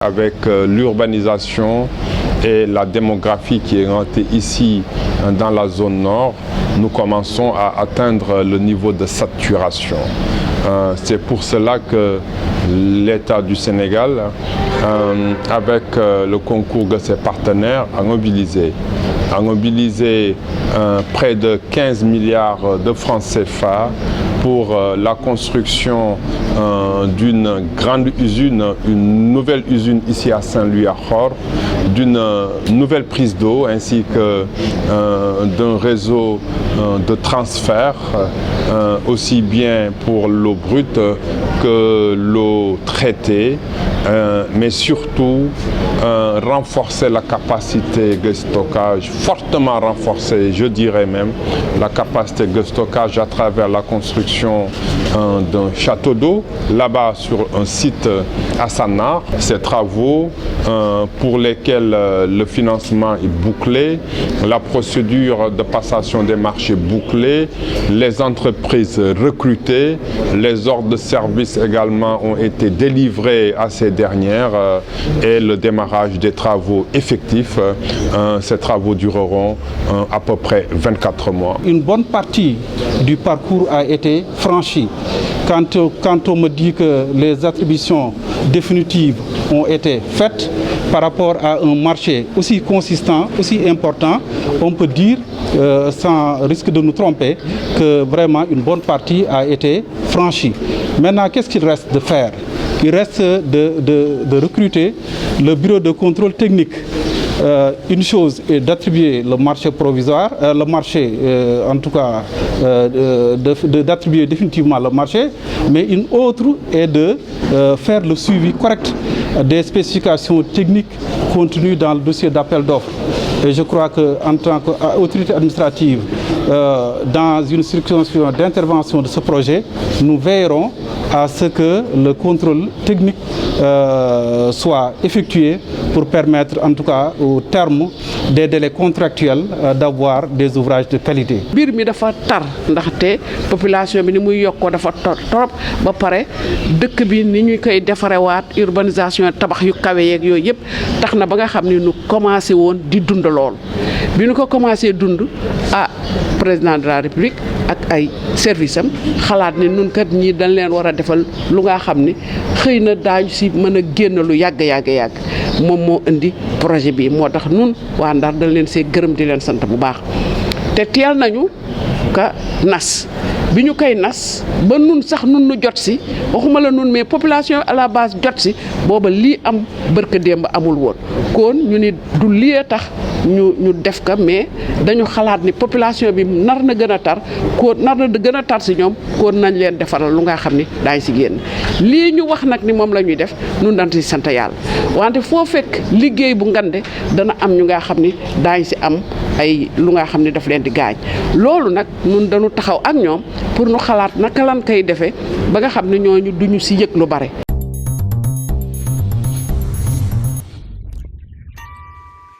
Avec l'urbanisation et la démographie qui est rentrée ici dans la zone nord, nous commençons à atteindre le niveau de saturation. C'est pour cela que l'État du Sénégal, avec le concours de ses partenaires, a mobilisé près de 15 milliards de francs CFA pour la construction d'une grande usine, une nouvelle usine ici à Saint-Louis-à-Khor, d'une nouvelle prise d'eau ainsi que d'un réseau de transfert, aussi bien pour l'eau brute que l'eau traitée, mais surtout renforcer la capacité de stockage, fortement renforcer, je dirais même, la capacité de stockage à travers la construction d'un château d'eau, là-bas sur un site à Sannar. Ces travaux pour lesquels le financement est bouclé, la procédure de passation des marchés bouclée, les entreprises recrutées, les ordres de service également ont été délivrés à ces dernières et le démarrage des travaux effectifs. Ces travaux dureront à peu près 24 mois. Une bonne partie du parcours a été franchie. Quand on me dit que les attributions définitives ont été faites par rapport à un marché aussi consistant, aussi important, on peut dire, sans risque de nous tromper, que vraiment une bonne partie a été franchie. Maintenant, qu'est-ce qu'il reste de faire? Il reste de recruter le bureau de contrôle technique. Une chose est d'attribuer le marché provisoire, le marché, en tout cas, d'attribuer définitivement le marché, mais une autre est de faire le suivi correct des spécifications techniques contenues dans le dossier d'appel d'offres. Et je crois qu'en tant qu'autorité administrative, dans une circonscription d'intervention de ce projet, nous veillerons à ce que le contrôle technique soit effectué pour permettre, en tout cas au terme des délais contractuels, d'avoir des ouvrages de qualité. mbir mi dafa tar ndaxte population bi ni muy yokkoo dafa torop ba pare dëkk bi ni ñu koy defarewaat urbanisation tabax yu kawe yeeg yooyu yëpp tax na ba nga xam ne ñu commencé woon di dund lool bi ñu ko commencé dund président de la République ak ay service am xalaat ne nun kat ñii dañ leen war a defal lu nga xam ne xëy na daañu si mën a génn lu yàgg moom moo indi projet bi moo tax nun waa Ndar dañ leen see gërëm di leen sant bu baax te teel nañu ka nas bi ñu koy nas ba nun sax nun nu jot si waxuma la nun mais population à la base jot si booba lii am bërka démb amul woon kon ñu ni du lii tax ñu def ka mais dañu xalaat ni population bi nar na gën a tar kon nar na gën a tar si ñoom kon nañ leen defaral lu nga xam ni daañu si génn lii ñu wax nag ni moom la ñuy def nun dañ si sant yàlla wante foo fekk liggéey bu ngande dana am ñu nga xam ni daañu si am ay lu nga xam ni daf leen di gaañ loolu nag nun dañu taxaw ak ñoom pour nu xalaat naka lan koy defee ba nga xam ne ñooñu duñu si yëg lu bare